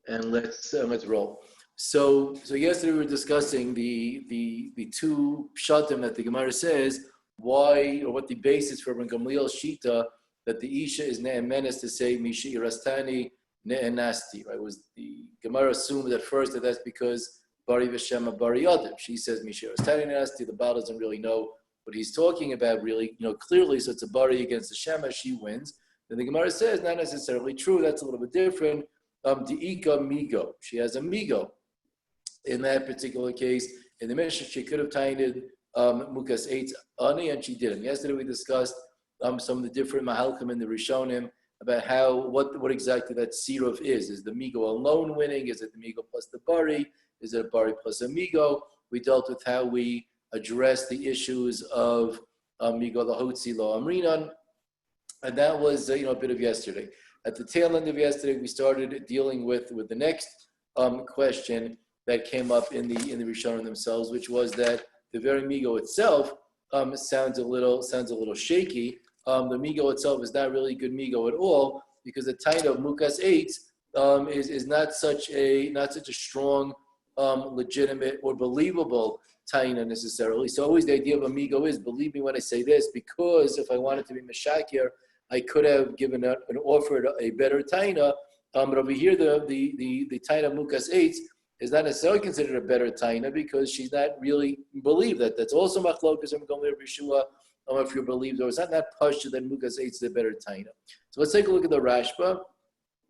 And let's roll. So yesterday we were discussing the two pshatim that the Gemara says why, or what the basis for Rabban Gamliel's shita that the isha is ne'emenes to say mishi irastani ne'enasti. Right? Was the Gemara assumed at first that that's because bari v'shema bari yadim. She says mishi irastani ne'enasti. The Baal doesn't really know what he's talking about really, clearly. So it's a bari against the shema. She wins. Then the Gemara says not necessarily true. That's a little bit different. Di'ika migo. She has a migo. In that particular case, in the Mishnah, she could have tainted mukas 8 ani, and she didn't. Yesterday we discussed some of the different mahalchim in the Rishonim about what exactly that siruf is. Is the migo alone winning? Is it the migo plus the bari? Is it a bari plus a migo? We dealt with how we address the issues of migo lahotzi lo amrinan, and that was a bit of yesterday. At the tail end of yesterday, we started dealing with the next question that came up in the Rishonim themselves, which was that the very migo itself sounds a little shaky. The migo itself is not really good migo at all, because the taina of mukas 8 is not such a strong, legitimate or believable taina necessarily. So always the idea of a migo is, believe me when I say this, because if I wanted to be meshakir, I could have given offered a better taina. But over here, the taina mukas 8 is not necessarily considered a better taina because she's not really believed. That's also machlokas from Gamliel Rishua. If you believe, or it's not that pashta that mukas 8 is the better taina. So let's take a look at the Rashba.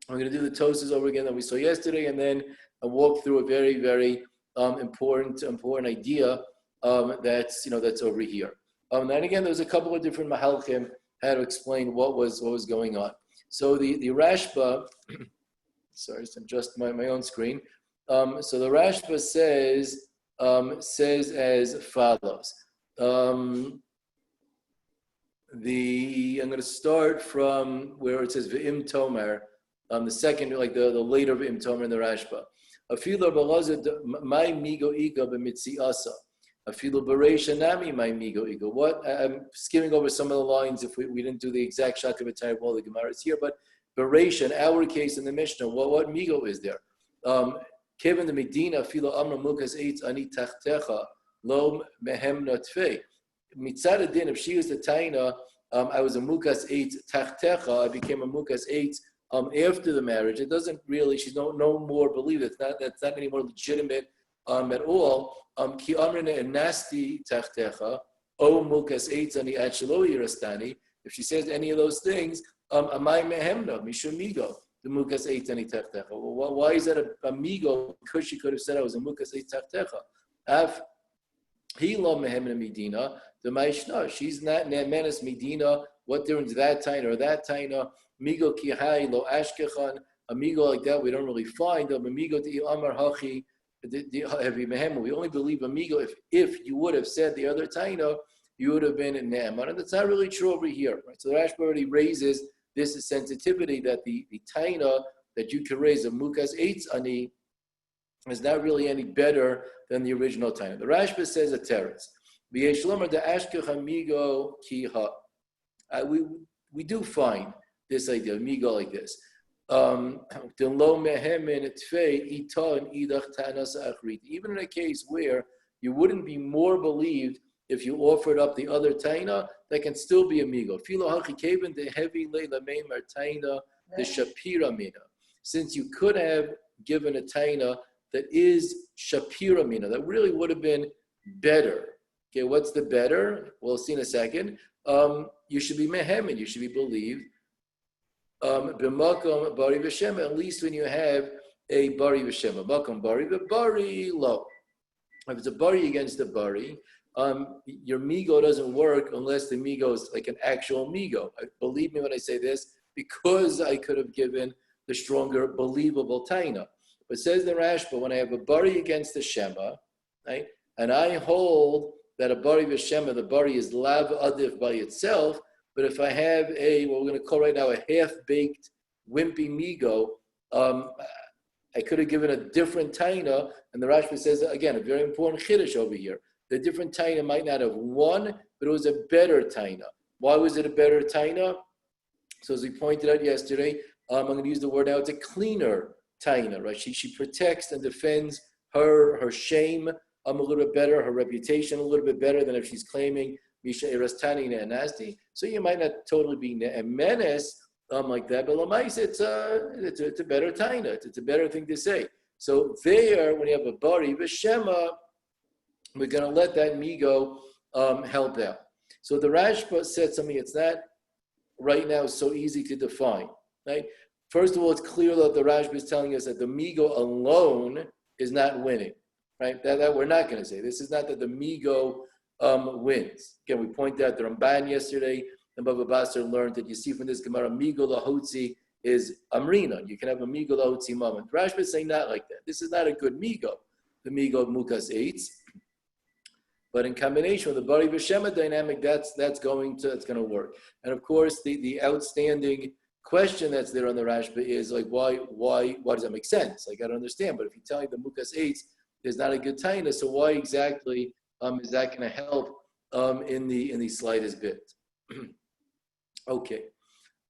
I'm going to do the tosas over again that we saw yesterday, and then I'll walk through a very, very important idea that's over here. And again, there's a couple of different mahalchim how to explain what was going on. So the Rashba, sorry, it's just my own screen. So the Rashba says as follows. I'm going to start from where it says V'im Tomer, the second, like the later V'im Tomer in the Rashba. Afilu balazad my migo ika b'mitziasa. Afilu bereisha nami my migo ika. What? I'm skimming over some of the lines if we didn't do the exact shaka v'tayr of all the Gemaras here, but bereisha, in our case in the Mishnah, what migo is there? Kevin the Medina filo amra mukas 8 ani tachtecha lo mehem notfei. Mitzad adin, if she was the taina, I was a mukas 8 tachtecha, I became a mukas 8 after the marriage. It doesn't really, she's no more believed. That's not any more legitimate at all. Ki amrina nasti tachtecha o mukas 8 ani achelo yirastani. If she says any of those things, amai mehemna mishumigo. The mukas 8 ani tachtecha. Well, why is that a migo? Because she could have said I was a mukas 8 tachtecha. Af he lo mehemna medina. The maishna. She's not ne'menes medina. What difference that taina or that taina? Migo kihai lo ashkechan. A migo like that we don't really find. A migo di amar hachi heavy mehemu. We only believe a migo if you would have said the other taina, you would have been in ne'eman, and that's not really true over here. Right? So the Rashba already raises this sensitivity that the taina that you can raise a mukas 8 ani is not really any better than the original taina. The Rashba says a teretz. V'yeshlomer the ashkecha migo kiha. We do find this idea of migo like this. Even in a case where you wouldn't be more believed if you offered up the other taina, that can still be a migo. Since you could have given a taina that is shapira mina, that really would have been better. Okay, what's the better? We'll see in a second. You should be mehemin, you should be believed. B'makom bari v'shema, at least when you have a bari v'shema. Makom bari v'bari lo. If it's a bari against a bari, your migo doesn't work unless the migo is like an actual migo. Believe me when I say this, because I could have given the stronger, believable taina. But says the Rashba, when I have a bari against the shema, right, and I hold that a bari v'shema, the bari is lav adif by itself, but if I have what we're going to call right now a half-baked, wimpy migo, I could have given a different taina, and the Rashba says, again, a very important chiddush over here. The different taina might not have won, but it was a better taina. Why was it a better taina? So as we pointed out yesterday, I'm going to use the word now, it's a cleaner taina, right? She protects and defends her shame a little bit better, her reputation a little bit better than if she's claiming misha eras tanina and nasty. So you might not totally be a menace like that, but lamais it's a better taina. It's a better thing to say. So there, when you have a bari v'shema, we're going to let that migo help out. So the Rashba said something it's not right now so easy to define. Right? First of all, it's clear that the Rashba is telling us that the migo alone is not winning. Right? That we're not going to say. This is not that the migo wins. Again, we pointed out the Ramban yesterday, and Baba Basar learned that you see from this Gemara, migo lahotzi is amrina. You can have a migo lahotzi moment. Rashba is saying not like that. This is not a good migo. The migo of mukas eitz. But in combination with the Bari V'Shema dynamic, that's going to work. And of course, the outstanding question that's there on the Rashba is like, why does that make sense? Like, I don't understand. But if you tell me the Mukas Eitz is not a good taina, so why exactly is that going to help in the slightest bit? Okay.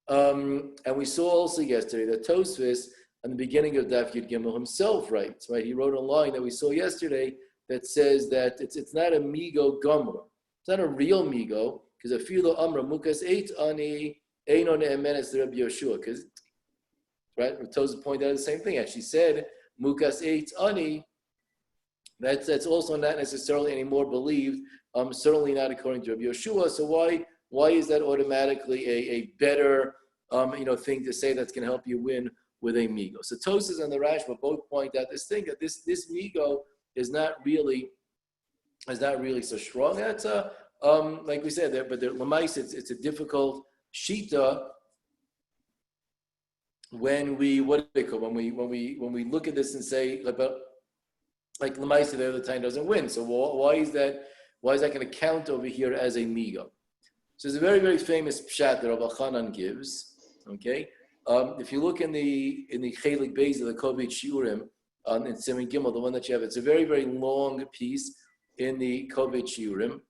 And we saw also yesterday that Tosfos, in the beginning of Daf Yud Gimel himself writes, right? He wrote a line that we saw yesterday that says that it's not a migo gomor. It's not a real migo, because a filo amra mukas eight ani eino ne'emenes Rabbi Yoshua. Because, right, Toza pointed out the same thing. As she said, mukas eight ani, that's also not necessarily any more believed, certainly not according to Rabbi Yoshua. So why is that automatically a better thing to say that's going to help you win with a migo? So Tosas and the Rashba both point out this thing that this migo is not really so strong. That's like we said there, but lemais it's a difficult shita when we look at this and say about like lemais the other time doesn't win. So why is that going to count over here as a migo? So there's a very, very famous pshat that Rabbi Chanan gives. Okay, if you look in the chelik beis of the Kovit Shiurim. In Siman Gimel, the one that you have, it's a very, very long piece in the Kovit Shiurim,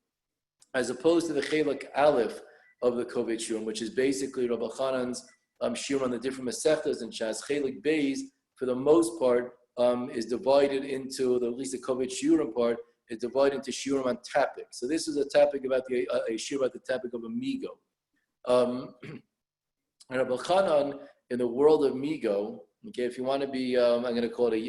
as opposed to the Chelik Aleph of the Kovit Shiurim, which is basically Rabbi Chanan's shiur on the different Masechtas and Shas. Chelik Beis, for the most part, is divided into, at least the Kovit Shiurim part, is divided into shiurim on topic. So this is a topic about a shiur about the topic of a migo. Rabbi Chanan, in the world of migo, okay, if you want to be, I'm going to call it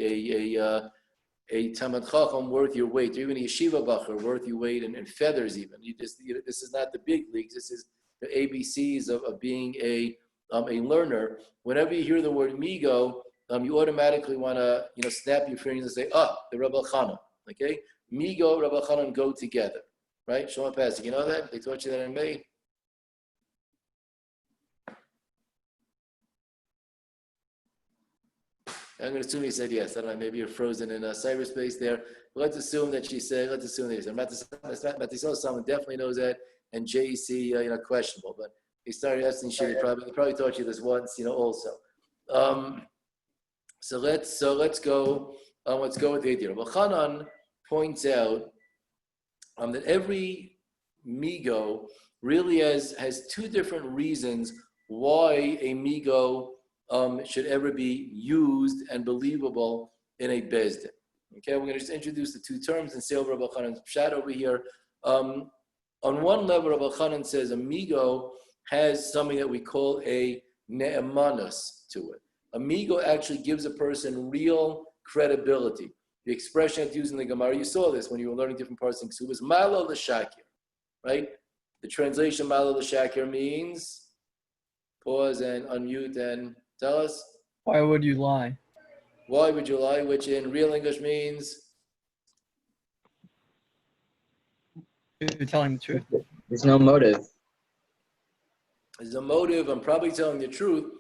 a Talmid Chacham worth your weight, or even a yeshiva bacher worth your weight in feathers even. This is not the big leagues. This is the ABCs of being a learner. Whenever you hear the word migo, you automatically want to snap your fingers and say, the Rabbi Chanan. Okay, migo, Rabbi Chanan go together, right? Shema Pasik, you know that? They taught you that in May. I'm going to assume he said yes. I don't know, maybe you're frozen in cyberspace there. But let's assume that she said, let's assume that he said. Matisol someone definitely knows that, and JEC, questionable. But he started asking she probably taught you this once, also. So let's go with the idea. Rabbi Chanan points out that every migo really has two different reasons why a migo should ever be used and believable in a bezdin. Okay, we're going to just introduce the two terms and say over Rabbi Chanan's pshat over here. On one level, Rabbi Chanan says a migo has something that we call a ne'emanus to it. A migo actually gives a person real credibility. The expression that's used in the Gemara, you saw this when you were learning different parts in Ksubas, malo l'shakir, right? The translation malo l'shakir means, pause and unmute and tell us. Why would you lie? Why would you lie? Which in real English means? You're telling the truth. There's no motive. There's a motive. I'm probably telling the truth.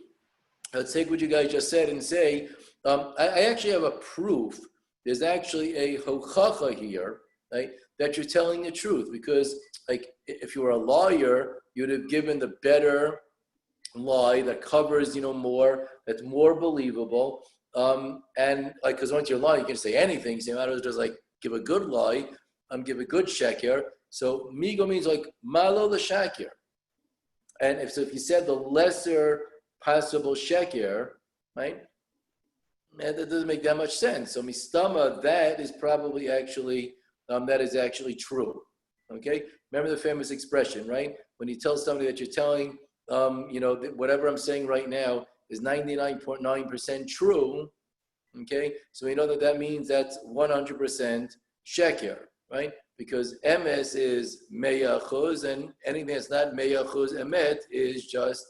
Let's take what you guys just said and say, I actually have a proof. There's actually a hochacha here, right, that you're telling the truth. Because like if you were a lawyer, you'd have given the better lie that covers, more, that's more believable. And like, because once you're lying, you can say anything. So you might as well just like give a good lie, give a good sheker. So migo means like malo l'shakir. And if you said the lesser possible sheker, right? And that doesn't make that much sense. So mistama, that is probably actually, that is actually true. Okay? Remember the famous expression, right? When you tell somebody that you're telling, whatever I'm saying right now is 99.9% true, okay? So we know that that means that's 100% sheker, right? Because emes is meya chuz, and anything that's not meya chuz emet is just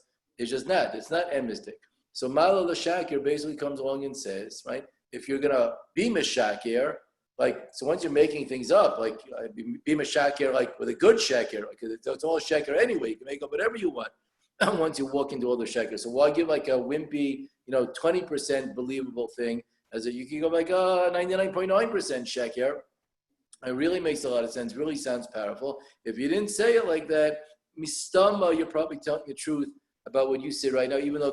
not. It's not emistic. So malo l'shakir basically comes along and says, right? If you're gonna be mishakir, like, so once you're making things up, like be mishakir, like with a good shakir, like it's all shakir anyway. You can make up whatever you want once you walk into all the shakir. So why give like a wimpy, 20% believable thing as that you can go like 99.9% shakir? It really makes a lot of sense. Really sounds powerful. If you didn't say it like that, mistama, you're probably telling the truth about what you say right now, even though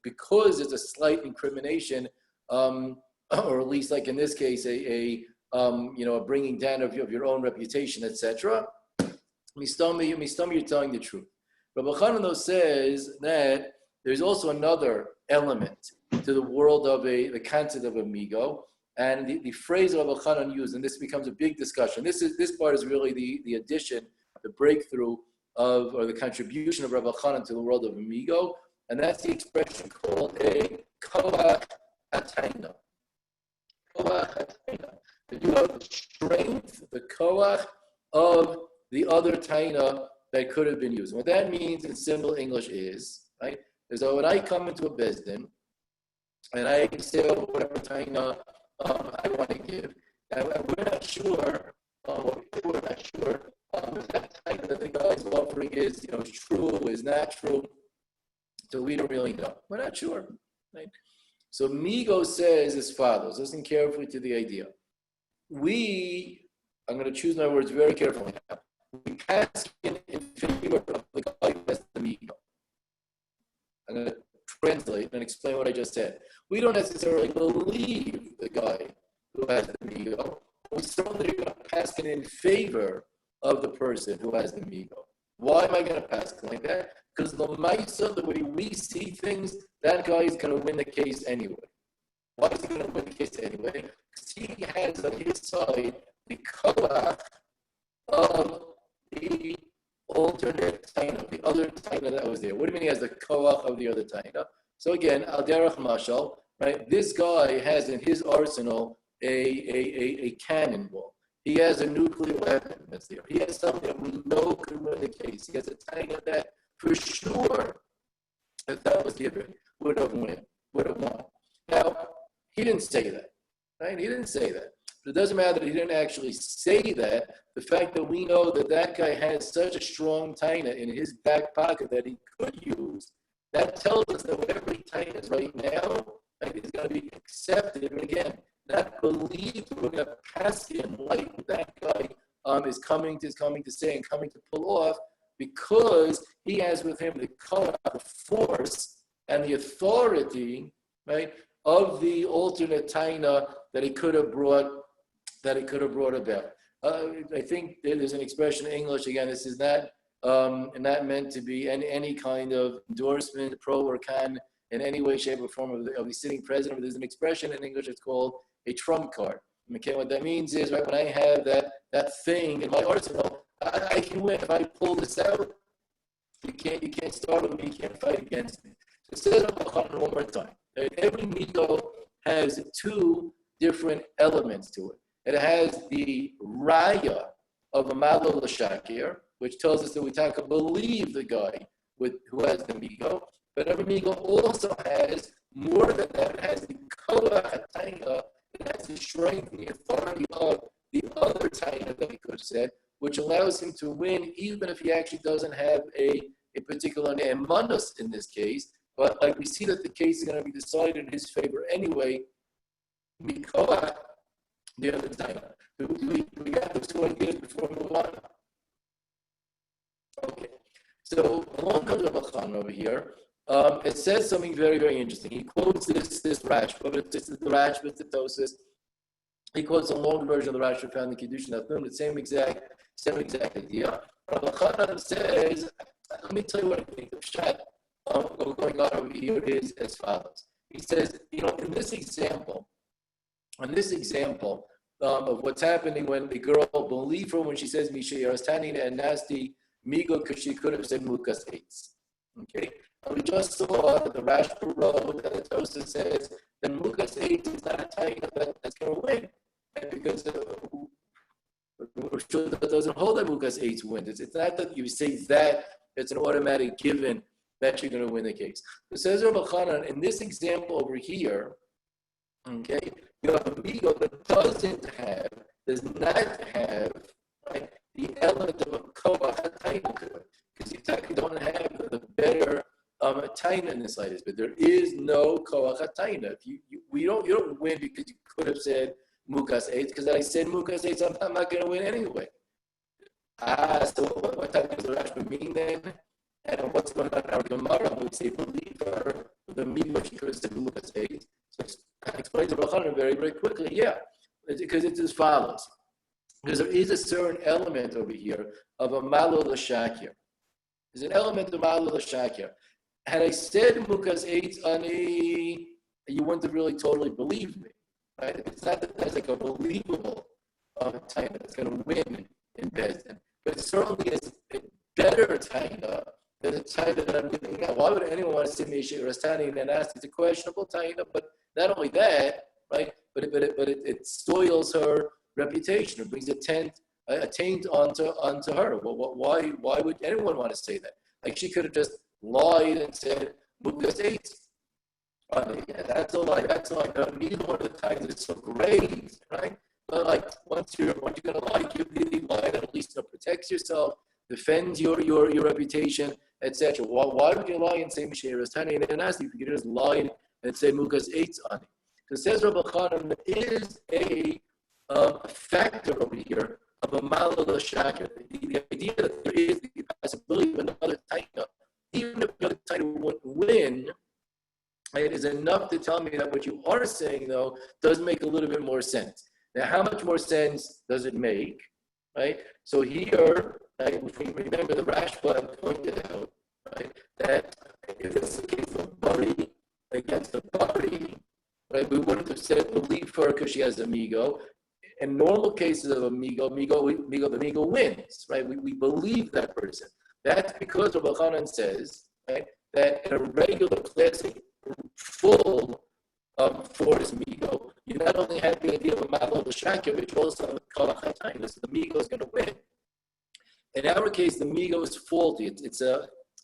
because there's a slight incrimination, or at least like in this case, a bringing down of your own reputation, etc. Mistama, you're telling the truth. Rabbi Chanan says that there's also another element to the world of the concept of a migo, and the phrase Rabbi Chanan used, and this becomes a big discussion. This part is really the addition, the breakthrough or the contribution of Rabbi Chanan to the world of Amigo, and that's the expression called a koach hatayna. Koach hatayna. That you have the strength, the koach of the other taina that could have been used. What that means in simple English is, right, is that when I come into a bezdin and I say whatever taina I want to give, and we're not sure, we're not sure if that taina that the guy is offering is, true, is not true. So we don't really know. We're not sure, right? So Migo says as follows. Listen carefully to the idea. I'm going to choose my words very carefully now. We pass in favor of the guy who has the Migo. I'm going to translate and explain what I just said. We don't necessarily believe the guy who has the Migo. We certainly are going to pass in favor of the person who has the Migo. Why am I going to pass like that? Because the way we see things, that guy is going to win the case anyway. Why is he going to win the case anyway? Because he has on his side the koach of the alternate taina, the other taina that was there. What do you mean he has the koach of the other taina? So again, al derech mashal, right? This guy has in his arsenal a cannonball. He has a nuclear weapon that's there. He has something that we know could win the case. He has a taina that for sure, if that was given, would have won. Now, he didn't say that, right? He didn't say that. But it doesn't matter that he didn't actually say that. The fact that we know that guy has such a strong taina in his back pocket that he could use, that tells us that whatever he taina is right now, right, is going to be accepted. And again, not believed. We're going to pass him like that guy is coming to say and coming to pull off, because he has with him the force and the authority, right, of the alternate taina that he could have brought about. I think there's an expression in English. Again, this is not meant to be any kind of endorsement, pro or con, in any way, shape, or form of the sitting president. But there's an expression in English. It's called a trump card. Okay, what that means is, right, when I have that thing in my arsenal, I can win. If I pull this out, you can't startle me, you can't fight against me. So say it one more time. Every migo has two different elements to it. It has the raya of a malo l'shakir, which tells us that we talk believe the guy who has the migo. But every migo also has more than that. It has the koach taina. It has the strength and the authority of the other taina that he could have said, which allows him to win even if he actually doesn't have a particular ne'emanus in this case. But like we see that the case is going to be decided in his favor anyway, mikoach the other taina. We got those two ideas before we move on. Okay, so along comes Rabbi Chanan over here. It says something very, very interesting. He quotes this Rashba, but it's the Rashba, it's the Tosis. He quotes a long version of the Rashba found in Kiddushin Afnun, the same exact idea. Rabbi Chanan says, let me tell you what I think. The pshat going on over here is as follows. He says, in this example, of what's happening when the girl believed her when she says Misha is tanning and nasty migo because she could have said mukas eitz. Okay, and we just saw the Rashba road that the Tosa says that mukas eitz is not a taina that's going to win, and because that doesn't hold that mukas eitz wins. It's not that you say that it's an automatic given that you're going to win the case. It says Rabbi Chanan in this example over here. Okay, you have a migo that does not have right, the element of a koach taina because you don't have the better taina in the slightest. But there is no koach taina. You don't win because you could have said mukas eitz because I said mukas eitz. I'm not going to win anyway. So what type does the Rashba mean then? And what's going on in our Gemara? We say believe her the migo she could have said mukas eitz. So explains the Rabbi very, very quickly. Yeah, because it's as follows. Because there is a certain element over here of a malo l'shakir. There's an element of malo l'shakir. Had I said mukas eitz ani, you wouldn't have really totally believed me, right? It's not that that's like a believable taina that's going to win in Bezdin, but it certainly is a better taina than the taina that I'm giving now. Why would anyone want to say Misha or Tani and ask? It's a questionable taina, but not only that, right? But it soils her reputation. It brings a taint onto her. Why would anyone want to say that? Like she could have just lied and said mukas eitz. That's a lie. That's like neither one of the times is so great, right? But like once you're gonna lie, you really lie. That at least protects yourself, defends your reputation, etc. Why would you lie and say Misha Tani and ask if you could just lie and say mukas eitz on it? Because says Rabbi Chanan, there is a factor over here of a malo l'shakir. The idea that there is the possibility of another taina, even if the other taina won't win, it is enough to tell me that what you are saying, though, does make a little bit more sense. Now, how much more sense does it make, right? So here, right, if we remember the Rashba pointed out, right, that if it's the case of Bari against the Bari, right, we wouldn't have said believe her because she has a migo. In normal cases of a migo, the migo wins, right? We believe that person. That's because Rabbi Chanan says, right, that in a regular classic full force migo, you not only have the idea of a malo l'shakir, but you also have a koach taina. So the migo is going to win. In our case, the migo is faulty.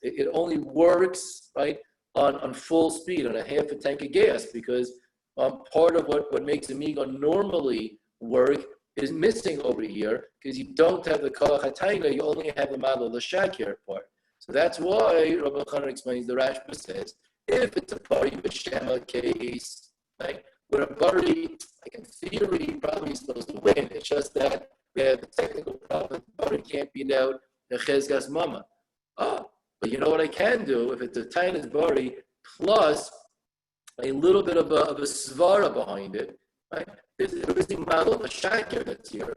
It only works right on full speed on a half a tank of gas because part of what makes the migo normally work is missing over here because you don't have the koach taina. You only have the malo l'shakir part. So that's why Rabbi Chanan explains. The Rashba says if it's a Bari b'shema case, right, where a Bari, like in theory, probably is supposed to win. It's just that we have a technical problem. Bari can't beat out the chezkas mama. But you know what I can do if it's a taina's Bari plus a little bit of a svara behind it, right? There is the malo l'shakir that's here.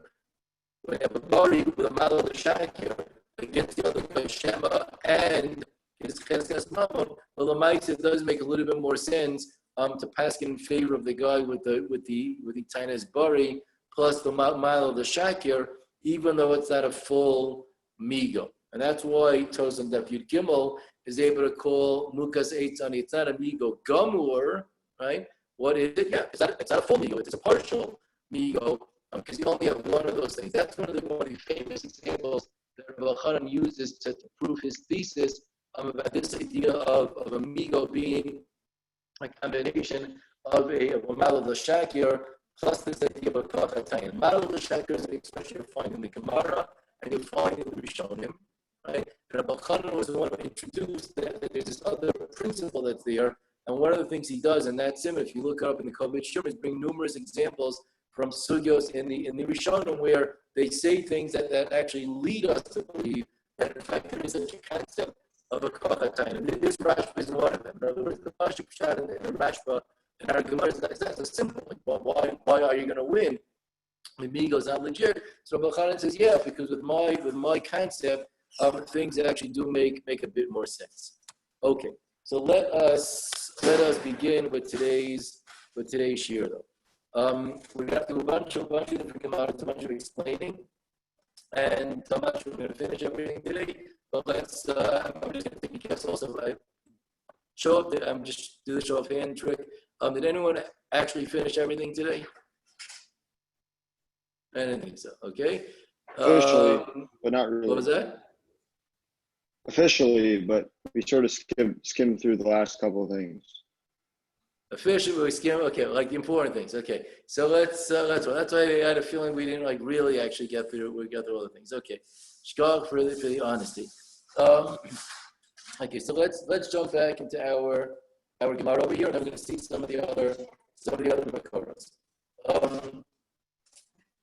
We have a Bari with a malo l'shakir against the other guy Shema and his cheskas mamon. Well, the mites it does make a little bit more sense to pass in favor of the guy with the taina's Bari plus the malo l'shakir, even though it's not a full migo. And that's why Tosan Daf Yud Gimel is able to call mukas eitz ani. It's not a migo gamur, right? What is it? Yeah, it's not a full migo. It's a partial migo because you only have one of those things. That's one of the famous examples that Rabbi Chanan uses to prove his thesis about this idea of a migo being a combination of a malo l'shakir plus this idea of a koach taina. Malo l'shakir is an expression you find in the Gemara and you find in the Rishonim. Right? Rabbi Chanan was the one who introduced that there's this other principle that's there, and one of the things he does, and that's him. If you look up in the Kovach Shur, is bring numerous examples from sugyos in the Rishonim where they say things that actually lead us to believe that in fact there is such a concept of a koach taina. This Rashba is one of them. In other words, the Pashup Pshat and the Rashba in our Gemara is not so simple. Like, why are you going to win? The migo is not legit. So Rabbi Chanan says, yeah, because with my concept. Things that actually do make a bit more sense. Okay, so let us let us begin with today's shir though. We're gonna have to do a bunch of different gemaras, a bunch of explaining, and I'm not sure we're gonna finish everything today. But let's. I'm just gonna take a guess also. Show up. I'm just do the show of hand trick. Did anyone actually finish everything today? I didn't think so. Okay. Officially, but not really. What was that? Officially, but we sort of skimmed through the last couple of things. Officially, we skim. Okay, like the important things. Okay, so let's. That's why I had a feeling we didn't like really actually get through. We got through all the things. Okay, shkach for the honesty. Okay, so let's jump back into our gemara over here, and I'm going to see some of the other makoros.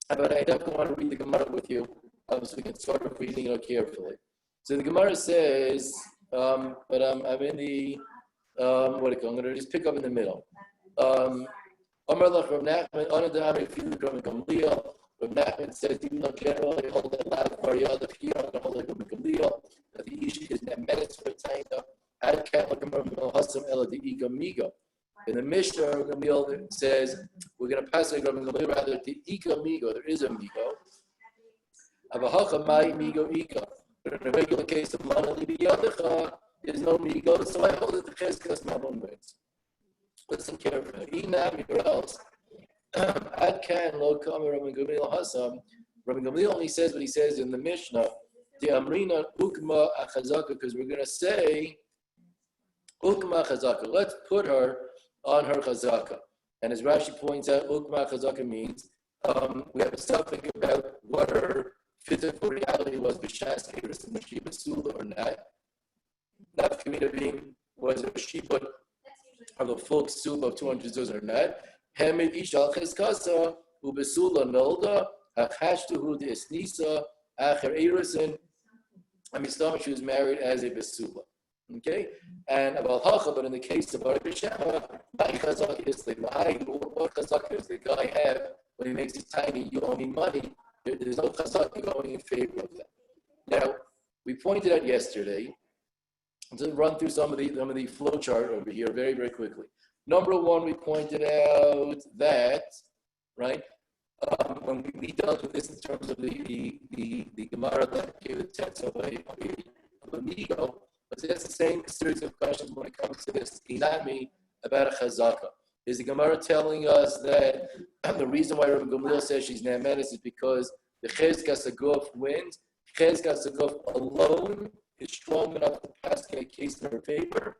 But I definitely want to read the gemara with you, so we can start off reading it carefully. So the gemara says, but I'm in the I'm going to just pick up in the middle. Amar lach Rav Nachman, Anadami Filu Rav Gamliel. Rav Nachman says, even though generally hold that loud variada here, I'm going to hold like Rav Gamliel, that the issue is that minutes for taina. Ad kat like Rav Hasam ela the ego migo. In the Mishnah, Rav Gamliel says we're going to pass like Rav Gamliel rather the ego migo. There is a migo. Avahacha mai migo ego. But in a regular case of manali biyadecha, there's no migo, so I hold it the cheskas mabon words. Listen carefully. Inami or else. Ad kan lo kamer Rabbi Gamliel Hasam. Rabbi Gamliel only says what he says in the Mishnah. The amrina ukma achazaka, because we're going to say ukma chazaka. Let's put her on her chazaka. And as Rashi points out, ukma chazaka means we have a suffix about what her physical reality was b'shas keres, was she basula or not. Not community being was she put of the full soup of 200 zuz or not. Hemid ishal cheskasa ubesula nolda hachashtuhu de esnisa acher erisin. Stomach she was married as a besula. Okay, and about hacha, but in the case of Bar Bishama, my chazak is the what chazak does the guy have when he makes it tiny? You owe me money. There's no chazak going in favor of that. Now we pointed out yesterday. To run through some of the flow chart over here very, very quickly. Number one, we pointed out that, right, when we dealt with this in terms of the Gemara that gave the text of a migo, but that's the same series of questions when it comes to this inami about a chazaka. Is the Gemara telling us that the reason why Rabbi Gamliel says she's ne'emenes is because the cheskas aguf wins? Cheskas aguf alone is strong enough to pass a case in her favor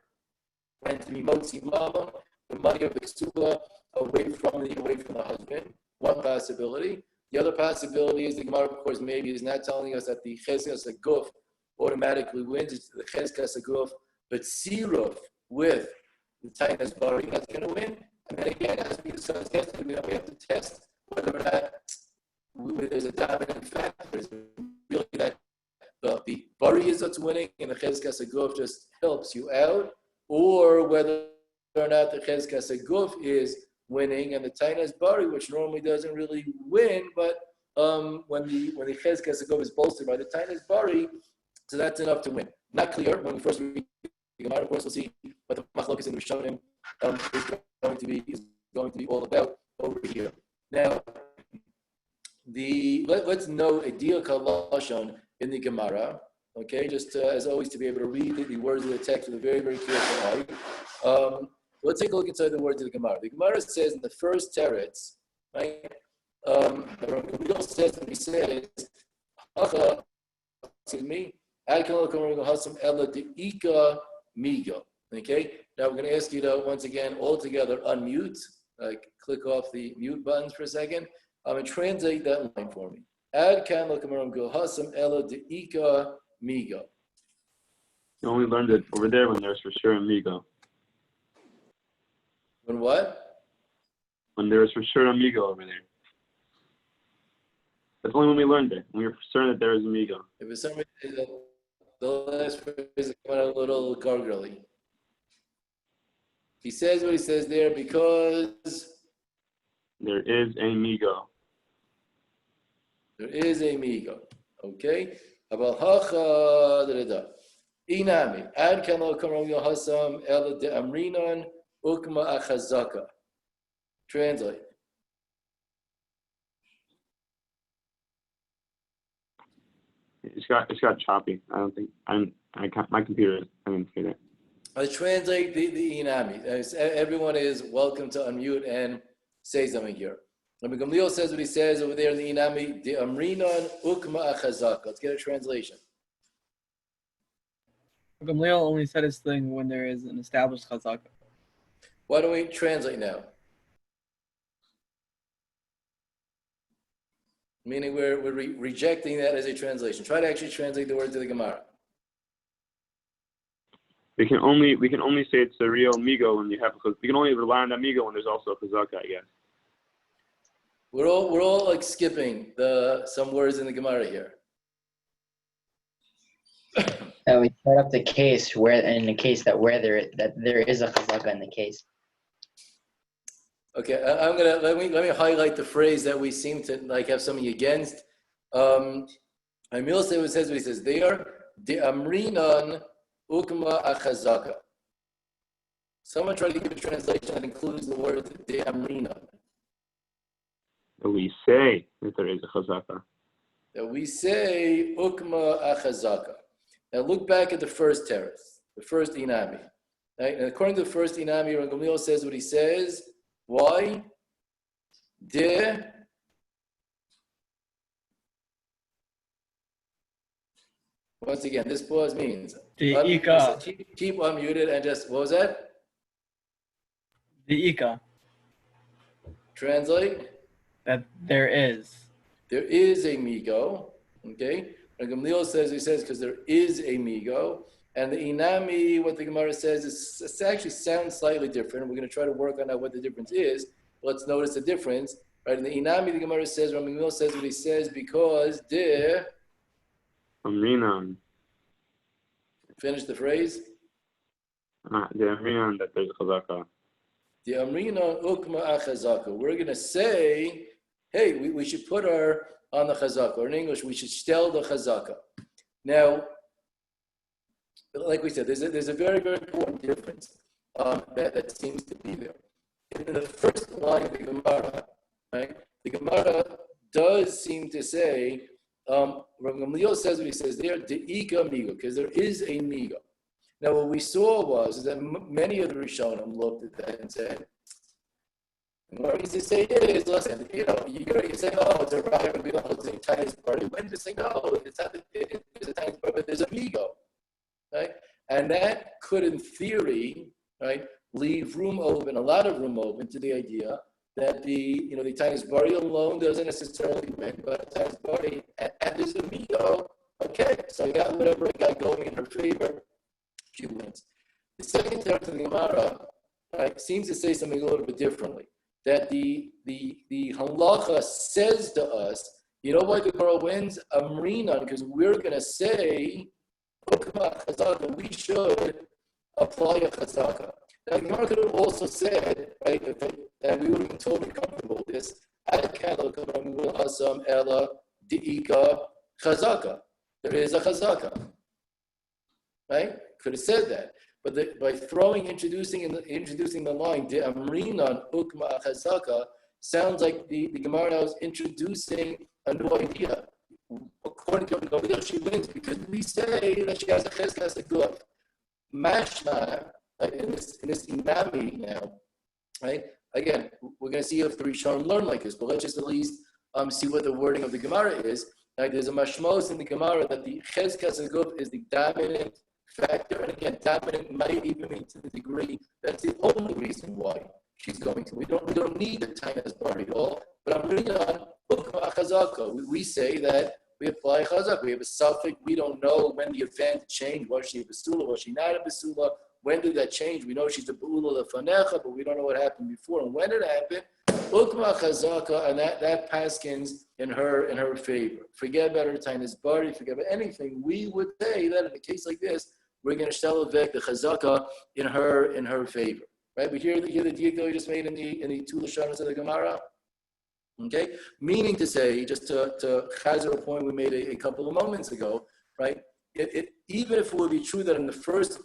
and to be motzi mama, the money of the ksula away from the husband. One possibility. The other possibility is the Gemara, of course, maybe is not telling us that the cheskas aguf automatically wins. It's the cheskas aguf, but siruf with the tainas bari that's going to win. And then again, as we discussed yesterday, we have to test whether or not there's a dominant factor. Is really that the bari is that's winning and the cheskas aguf just helps you out, or whether or not the cheskas aguf is winning and the tainas bari, which normally doesn't really win, but when the cheskas aguf is bolstered by the tainas bari, so that's enough to win. Not clear when we first read the Gemara. Of course, we'll see what the machlokas in the Rishonim is going to be all about over here. Now, let's note a deal kalashon in the Gemara, okay, just as always to be able to read the words of the text with a very, very careful eye. Let's take a look inside the words of the Gemara. The Gemara says in the first teretz, right, the Rabbi says, that he says, excuse me, okay, now we're going to ask you to, once again, all together, unmute, click off the mute buttons for a second, and translate that line for me. Ad kan l'kamaram gilhasam ela de'ika migo. You only learned it over there when there's for sure a migo. When what? When there was for sure a migo over there. That's only when we learned it. When we were certain that there was a migo. If for some reason the last phrase is coming out a little gargly. He says what he says there because there is a migo. There is a migo. Okay? Abal hacha da. Inami. Ad kan lo karam yohasam ela de amrinon ukma achazaka. Translate. It's got choppy. I don't think I can't. My computer. I didn't say that. I translate the inami. Everyone is welcome to unmute and say something here. Rabbi Gamliel says what he says over there in the inami. De amrinon ukma achazaka. Let's get a translation. Gamliel only said his thing when there is an established chazaka. Why don't we translate now? Meaning we're rejecting that as a translation. Try to actually translate the words of the Gemara. We can only say it's a real migo when you have. We can only rely on that migo when there's also a chazaka, I guess. We're all like skipping some words in the Gemara here. We set up the case where there is a chazaka in the case. Okay, I'm gonna let me highlight the phrase that we seem to like have something against. Emil says what he says there. De amrinan ukma achazaka. Someone try to give a translation that includes the word de amrinan. But we say that there is a chazaka. That we say ukma achazaka. Now look back at the first terrace, the first inami. Right? And according to the first inami, Rabbi Gamliel says what he says. Why? De once again, this pause means The ika. keep unmuted and just what was that? The ika. Translate. That there is. There is a migo. Okay. And Gamliel says because there is a migo. And the inami, what the Gemara says, it actually sounds slightly different. We're going to try to work on out what the difference is. Let's notice the difference. Right? In the inami, the Gemara says, Rabbi Gamliel says what he says because de. Amrinan. Finish the phrase. The amrinan that there's a chazaka. The amrinan ukma achazaka. We're going to say, hey, we should put her on the chazaka. Or in English, we should stel the chazaka. Now, like we said, there's a very, very important difference that seems to be there. In the first line of the Gemara, right, the Gemara does seem to say, Rabbi Gamliel says what he says there, de'ika migo, because there is a migo. Now what we saw was that many of the Rishonim looked at that and said, what used to say is, listen, you say, oh, it's a right, we don't hold the Chinese party. When you say, no, it's not it's a Chinese party, but there's a migo. Right? And that could, in theory, right, leave room open, a lot of room open to the idea that the Chinese party alone doesn't necessarily win, but the Chinese party, and there's a migo, okay, so I got whatever I got going in her favor, she wins. The second text of the Gemara, right, seems to say something a little bit differently, that the halacha says to us, you know why the Gemara wins? Amrinan, because we're going to say, we should apply a chazaka. Now, the Gemara could have also said, right, that we would have been totally comfortable with this. There is a chazaka, right? Could have said that, but by introducing the line de amrinan ukma chazaka sounds like the Gemara now is introducing a new idea. According to Gamliel, she wins because we say that she has a cheskas aguf. Mashma, in this inami now, right? Again, we're going to see if the Rishonim learn like this, but let's just at least see what the wording of the Gemara is. Right? There's a mashmos in the Gemara that the cheskas aguf is the dominant factor, and again, dominant might even mean to the degree that's the only reason why she's going to. We don't need the China's party at all. But I'm reading on we say that we apply chazak. We have a suffix. We don't know when the event changed. Was she a basula? Was she not a basula? When did that change? We know she's a ba'ula lefanecha, but we don't know what happened before and when it happened. Ukma chazaka, and that paskins in her favor. Forget about her China's party. Forget about anything. We would say that in a case like this, we're going to shalavek the chazaka in her favor. Right? We hear the diak that we just made in the two lashonos of the Gemara. Okay, meaning to say, just to chazer a point we made a couple of moments ago, right? Even if it would be true that in the first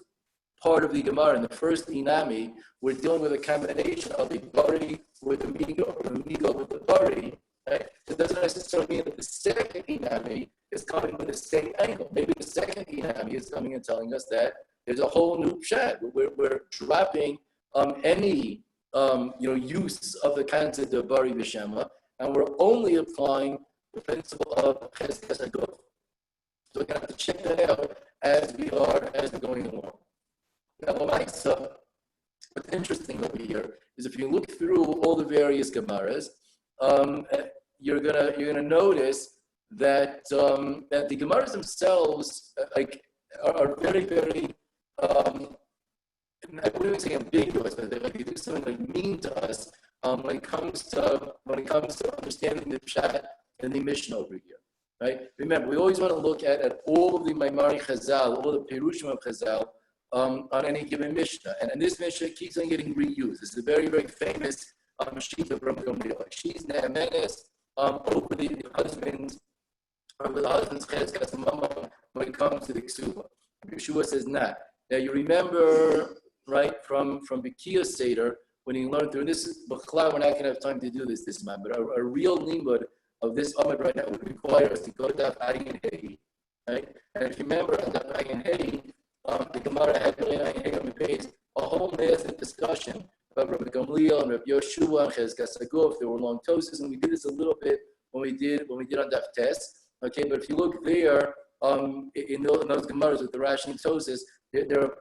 part of the Gemara, in the first Inami, we're dealing with a combination of the Bari with the Migo, or the Migo with the Bari. Right? It doesn't necessarily mean that the second Inami is coming with the same angle. Maybe the second Inami is coming and telling us that there's a whole new pshat. We're dropping any use of the concept of Bari B'Shema, and we're only applying the principle of Chazkas Aguf. So we're going to have to check that out as we're going along. Now, what's interesting over here is if you look through all the various Gemaras, you're gonna notice that that the Gemaras themselves are very, very I wouldn't say ambiguous, but they do something mean to us when it comes to understanding the Pshat and the Mishnah over here. Right? Remember, we always want to look at all of the Maimari Chazal, all the Perushim of Chazal on any given Mishnah. And this Mishnah keeps on getting reused. It's a very, very famous sheet of Rabbi Gamliel. She's Ne'emenes over the husband's Chazkas Mama when it comes to the Ksuba. Yeshua says not. Now you remember, right, from Bekiya Seder, when he learned through this, B'chlal, we're not going to have time to do this month, but a real limud of this Amud right now would require us to go to Ayin Hei, right? And if you remember, on Ayin Hei, the Gemara had Ayin Hei on the base, a whole massive discussion about Rabbi Gamliel and Rabbi Yoshua and Chazkas Aguf. There were long tosas, and we did this a little bit when we did on Daf Tes. Okay, but if you look there, in those Gemaras with the Rashi and Tosas, they're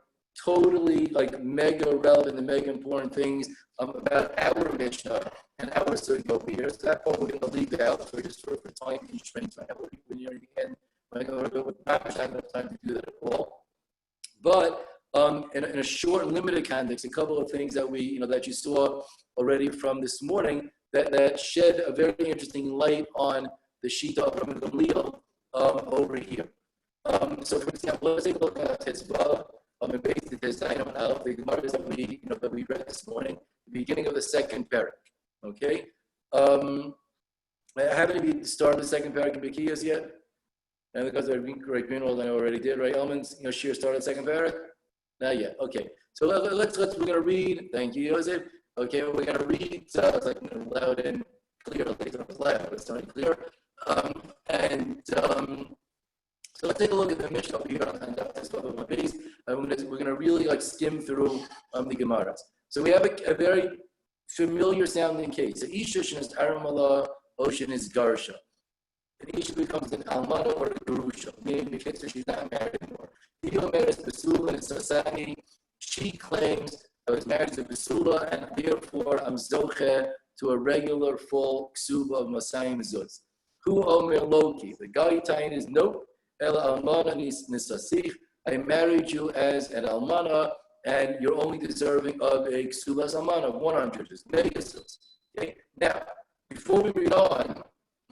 totally like mega relevant and mega important things about our Mishnah and our study over here. So that part we're going to leave out for time constraints. Right now, when you're in the end, I'm not going to have enough time to do that at all. But in a short, limited context, a couple of things that that you saw already from this morning that shed a very interesting light on the Shita of Rabbi Gamliel over here. So, for example, let's take a look at Tezvav. And based on the Gemaras that we read this morning, the beginning of the second parak. Okay, haven't we started the second parak in Bekiyas yet? And because Greenwald I already did, right? Elements, Shir started the second parak. Not yet. Okay, so let's we're gonna read. Thank you, Joseph. Okay, we're gonna read. It's like loud and clear. It's loud, but it's not clear. So let's take a look at the Mishnah here on this level of my base. We're going to really skim through the Gemaras. So we have a very familiar sounding case. So Isha is Aramala, Ocean is Garsha. And Isha becomes an Almana or a Garusha, meaning the kids she's not married anymore. Ila marries Basula and Sasani. She claims I was married to Basula and therefore I'm Zoche to a regular full Ksuba of Masayim Zuz. Who Omer Loki? The guy tying is nope. Ela almana nisasich. I married you as an almana, and you're only deserving of a ksulas almana of 100. Just megasus. Okay. Now, before we read on,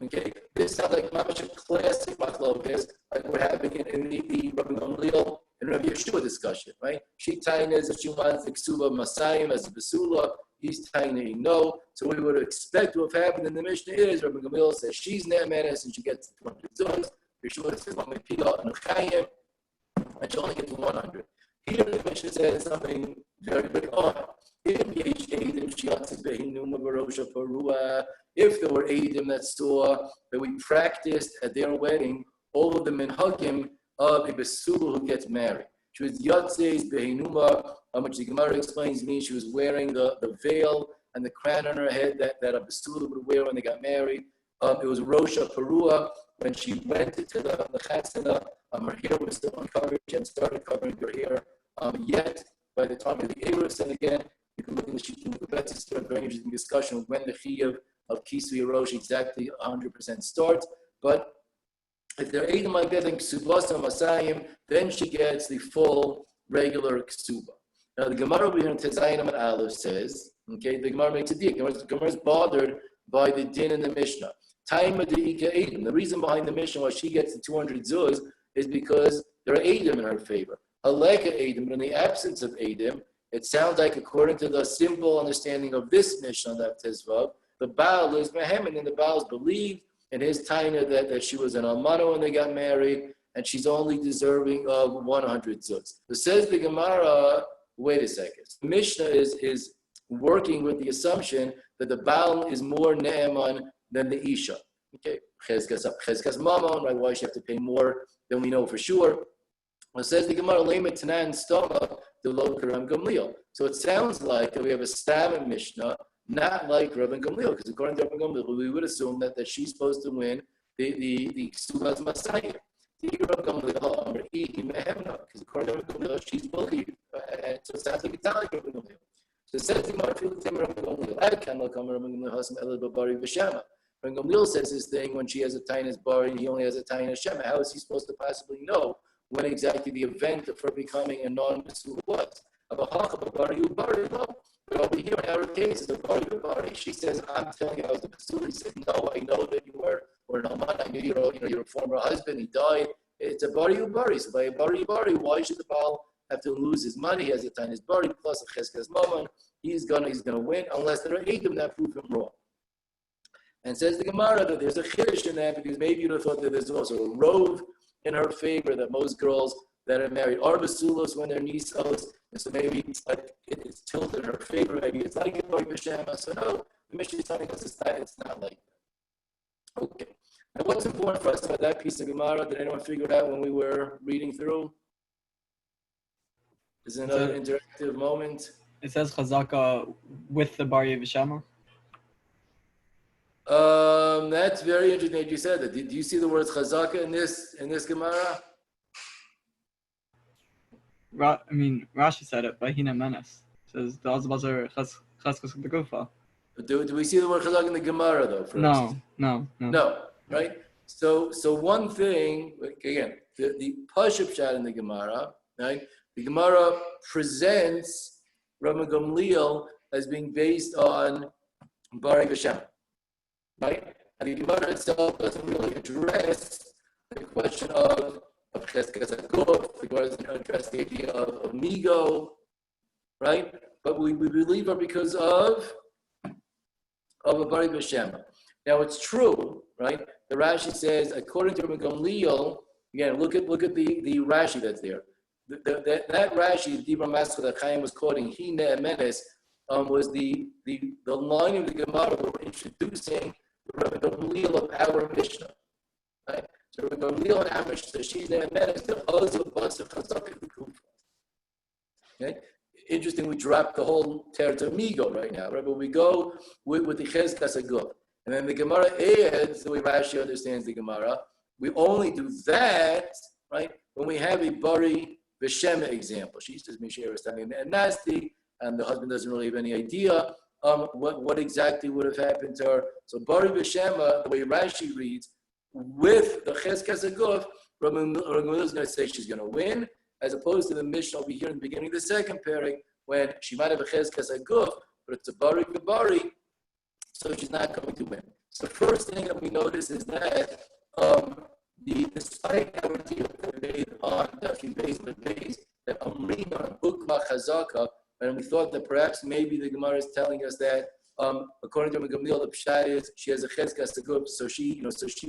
okay, this sounds like much a classic machlokas, like what happened in the Rabbi Gamliel and Rabbi Yeshua discussion, right? She tying is that she wants the ksuba masayim as a basula. He's tying no. So what we would expect to have happened in the Mishnah is Rabbi Gamliel says she's ne'emenes and she gets 200 zuz. Yeshua says, "Let me peel out and chayim," and she only gets 100. Here, the Mishnah says something very, very odd. If there were Eidim that saw that we practiced at their wedding all of the minhagim of a besula who gets married. She was Yatzes Behinuma, which the Gemara explains means she was wearing the veil and the crown on her head that a besula would wear when they got married. It was Rosha Perua. When she went into the chatzana, her hair was still uncovered. She hadn't started covering her hair yet. By the time of the Eruv, and again, you can look in the sheet of the Betzis, a very interesting discussion of when the chiyuv of Kisui Rosh exactly 100% starts. But if they're Eidim like that, then Ksubasa Masayim, then she gets the full regular Ksuba. Now the Gemara over here in Tezayim and Aleph says, okay, the Gemara makes a deal. The Gemara is bothered by the din in the Mishnah. Time of the Ika Eidim. The reason behind the Mishnah why she gets the 200 zuz is because there are Eidim in her favor. Haleka Eidim, but in the absence of Eidim, it sounds like according to the simple understanding of this Mishnah that Tezvav, the Baal is Mehemen, and the Baal believed in his taina that she was an almana when they got married, and she's only deserving of 100 zuz. So says the Gemara, wait a second. The Mishnah is working with the assumption that the Baal is more ne'eman than the Isha. Okay, Chezkas Mamon, right? Why she have to pay more than we know for sure. It says the Gemara, Lema Tanan Stoma, the Lo Karam Gamliel. So it sounds like that we have a stam in Mishnah, not like Rabban Gamliel, because according to Rabban Gamliel, we would assume that she's supposed to win the Ksubas Masayim. Because according to Rabban Gamliel, she's believed. And so it sounds like it's not like Rabban Gamliel. So it says the Gemara, Rabban Gamliel, I cannot come Rabban Gamliel Hasam Elad Babari V'Shema. When Gamliel says this thing when she has a tainas bar and he only has a tainas shema, how is he supposed to possibly know when exactly the event of her becoming a non-Mesul was? But over here in our case, it's a bari. She says, I'm telling you I was a Mesul. He said, no, I know that you were an Alman. I knew your former husband, he died. It's a bari. So by a bari, why should the Baal have to lose his money? He has a tainas bari plus a cheskas mammon. He's gonna win unless there are eidim that prove him wrong. And says the Gemara that there's a chiddush in that because maybe you'd have thought that there's also a rove in her favor that most girls that are married are basulos when they're nisos, and so maybe it's like it's tilted in her favor. Maybe it's like a b'shema. So no, the Mishnah is telling us it's not like that. Okay. Now what's important for us about that piece of Gemara? Did anyone figure it out when we were reading through? Is it another interactive moment? It says Chazaka with the Bar Yevishama. That's very interesting that you said that. Do you see the words chazaka in this Gemara? Rashi said it, but Hina Menes says the Azbazar Chazkas Gufa. Do we see the word chazaka in the Gemara though? First? No, right? So one thing again, the Pashup shot in the Gemara, right? The Gemara presents Rabban Gamliel as being based on Bari V'Shem. Right? And the Gemara itself doesn't really address the question of Cheskas Aguf. The Gemara doesn't address the idea of Migo, right? But we believe her because of a Bari B'Shem. Now it's true, right? The Rashi says, according to Rabban Gamliel, again, look at the Rashi that's there. That Rashi, the Dibra Maskeh that Chaim was quoting, he ne'emenes, was the line of the Gemara where we're introducing Rabban Gamliel of our Mishnah, right? So Rabban Gamliel and our Mishnah, she's ne'emenes, the also bus of Chazak of the Kufa. Okay? Interesting, we dropped the whole territory of Migo right now, right? But we go with the Chezkas Aguf. And then the Gemara adds, the way Rashi understands the Gemara, we only do that, right, when we have a Bari V'Shema example. She says, Misha is standing there nasty, and the husband doesn't really have any idea what exactly would have happened to her. So Bari V'Shema, the way Rashi reads, with the Chezkas Aguf, Rabban Gamliel is going to say she's going to win, as opposed to the Mishnah over here in the beginning of the second pairing, when she might have a Chezkas Aguf, but it's a Bari V'Bari, so she's not going to win. So the first thing that we notice is that despite our deal that we made on Dafim Beis Beis, that Amrina Ukma Chazaka, and we thought that perhaps maybe the Gemara is telling us that according to Gamliel, the pshat is she has a Chezkas Aguf, so she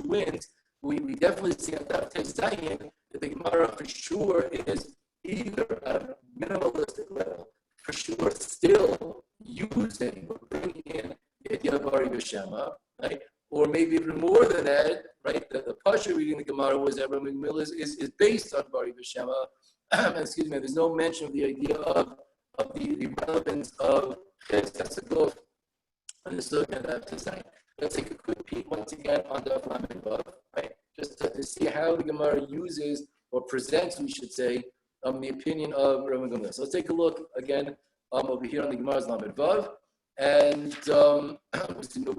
wins. We definitely see on Daf Zayin that the Gemara for sure is either at a minimalistic level, for sure still using or bringing in the idea of Bari V'Shema, right? Or maybe even more than that, right? The Pasha reading the Gemara was that Rabban Gamliel is based on Bari V'Shema. Excuse me, there's no mention of the idea of the relevance of Chezkas Aguf and the Sukkah that design. Let's take a quick peek once again on the Lamed Vav, right? Just to see how the Gemara uses or presents, we should say, the opinion of Rabban Gamliel. So let's take a look again over here on the Gemara's Lamed Vav. And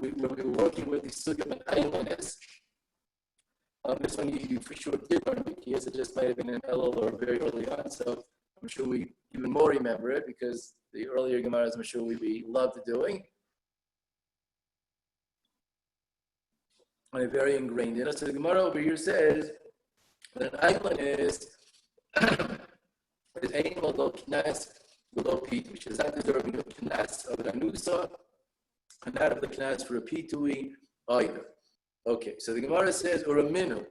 we were working with the Sukkah and Aymanis. This one you for sure did learn because it just might have been an LL or very early on. So I'm sure we even more remember it because the earlier Gemaras I'm sure we loved doing. And very ingrained in us. So the Gemara over here says that an Aymanis is animal knas. Which is not deserving of knas of an anusa, and not of the knas for a pitui either. Okay, so the Gemara says, or a minu.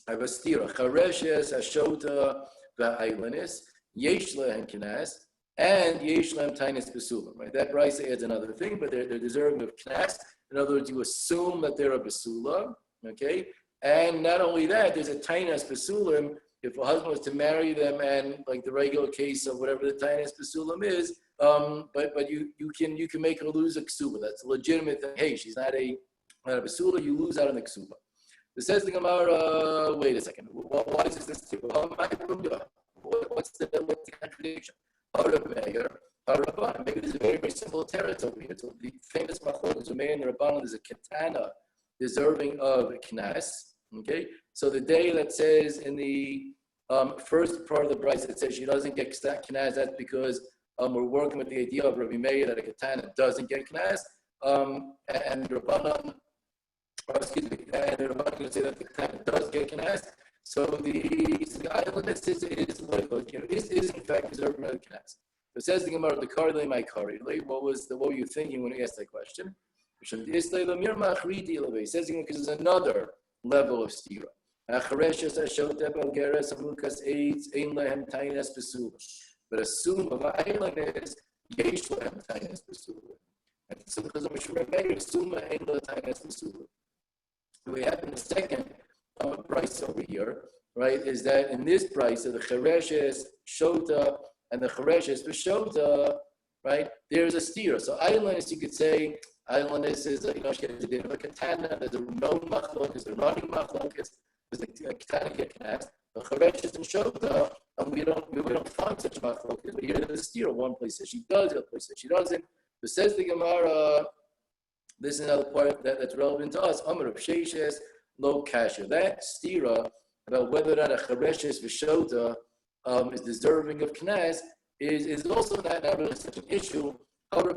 I have a stira. Chareshes, Ashota, Va'ailanis, Yesh lehem knas, and Yesh lehem tainis besulim. Right? That brisa adds another thing, but they're deserving of knas. In other words, you assume that they're a besula, okay? And not only that, there's a tainis besulim. If a husband was to marry them, and like the regular case of whatever the tainis besulim is, but you can make her lose a ksuba. That's a legitimate thing. Hey, she's not a besula. You lose out on the ksuba. It says the Gemara. Wait a second. Why is this? What's the contradiction? Maybe there's a very, very simple territory here. So the famous machlok is Umeir and Rabbanan is a katana deserving of knas. Okay, so the day that says in the first part of the brisa it says she doesn't get knas, that's because we're working with the idea of Rabbi Meir that a katana doesn't get knas, and Rabbanan, and Rabbanan can say that the katana does get knas. So the islandess is in fact deserving of knas. It says the Gemara, the karle my karle. What were you thinking when you asked that question? It says because there's another level of stira. But assume of islandess, yesh lehem tainis besulim. And so because of Mishra assume ein lo tainis besulim. We have in the second price over here, right? Is that in this price of the chereshes shota and the chereshes b'shota, right? There's a stira. So islandess, you could say islandess is she has a bit of a katana. There's a known machlok, there's a running machlok, there's a katana get knas. The chereshes and shota, and we don't find such machlok. But here there's a stira. One place says she does, the other place says she doesn't. But says the Gemara, this is another part that's relevant to us. Amar of sheishes lo kasha. That stira about whether or not a chereshes v'shota is deserving of knas is also not really such an issue. It's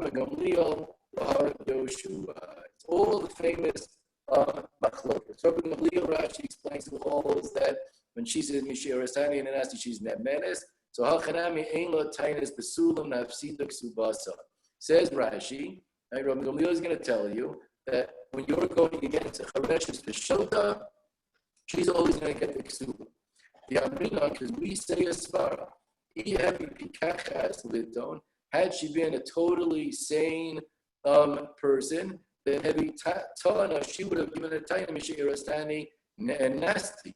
all the famous machlokas. Rabbi Gamliel Rashi explains to all is that when she says Mishir Asani and Anasti, she's Nemenes. So Hachanami Ein Lo Tainis Besulam Nafsida Ksubasa. Says Rashi, right, Rabbi Gamliel is going to tell you that when you're going against a Chareshes Beshota, she's always going to get the Ksuba. The Amrina, because we say a Svara, had she been a totally sane person, then heavy Tana, she would have given a Taina Mishir Asani and Nasty.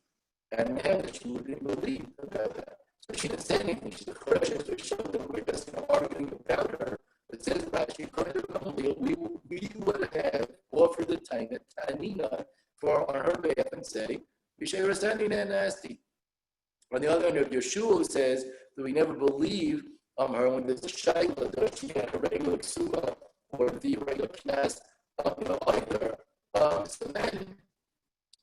And now that she wouldn't believe about that. So she didn't say anything. She's a Chareshes Beshota. We're just arguing about her. It says Rashi, we would have offered the time at Tanina on her behalf and say, Mishir Asani and Nasty. On the other hand, Yeshua says that we never believe her when there's a shaila, does she have a regular ksuba or the regular knas, either. So then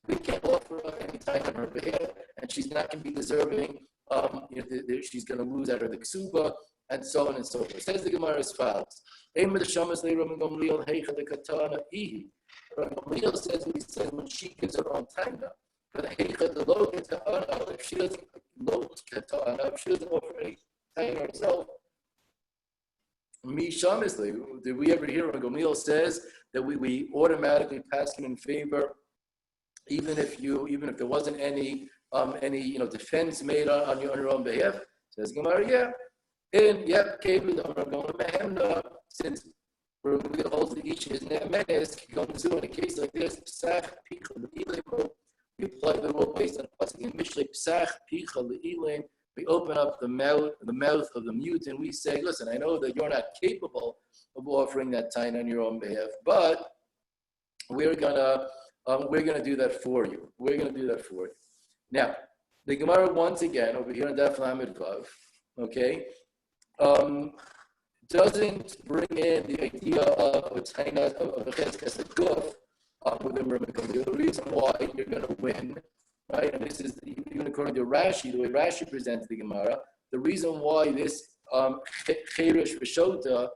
we can't offer her any time on her behalf, and she's not going to be deserving. She's going to lose out of the ksuba, and so on and so forth. Says the Gemara as follows: Gamliel says what he said when she gives her own time now. If she doesn't offer any time herself, did we ever hear when Gamliel says that we automatically pass him in favor, even if there wasn't any defense made on your own behalf? Says Gemara, yeah. And since Gamliel holds that each is ne'emenes, in a case like this, we apply the rule based on pasuk Mishlei Psach Picha Le'ilim. We open up the mouth of the mute and we say, listen, I know that you're not capable of offering that time on your own behalf, but we're gonna do that for you. We're gonna do that for you. Now, the Gemara once again over here in Daf Lamed Vav, okay, doesn't bring in the idea of a taina of a cheskas aguf within Rabbi Gamliel. The reason why you're going to win, right? And this is even according to Rashi, the way Rashi presents the Gemara. The reason why this cheresh b'shota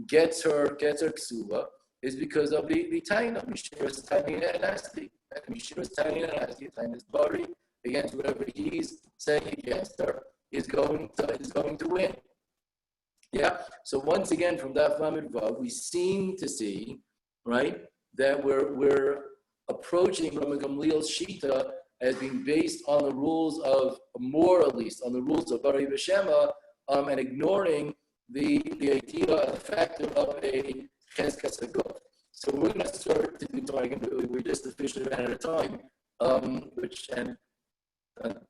gets her ksuba is because of the taina. Mishiras taina and asti. Mishiras taina and asti. Taina is bari against whatever he's saying against her is going to win. Yeah. So once again, from Daf Lamed Vav, we seem to see, right, that we're approaching Rabbi Gamliel's shita as being based on the rules of, more at least, on the rules of Bari B'Shema, and ignoring the idea, the factor of a Chazkas Aguf. So we're going to start to be talking, we're just officially ran out of time,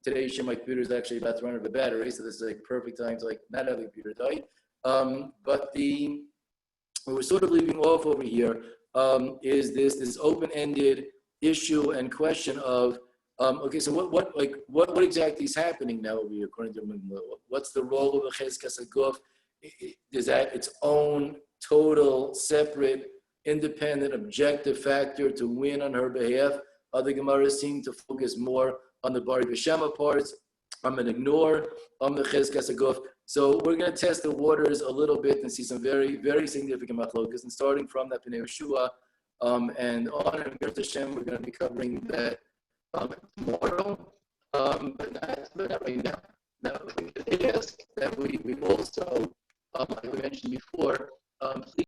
today my computer is actually about to run out of battery, so this is like perfect time to like not have the computer die. But what we're sort of leaving off over here is this open-ended issue and question of okay, so what exactly is happening now over here according to Migo-2? What's the role of a Chazkas Aguf? Is that its own total, separate, independent, objective factor to win on her behalf? Other Gemaras seem to focus more on the Bari B'Shema parts. I'm going to ignore the Chazkas Aguf. So we're going to test the waters a little bit and see some very, very significant machlokas. And starting from that Pnei Yeshua and on, and Hashem, we're going to be covering that tomorrow, but not right now. Now, they ask that we also, like we mentioned before, please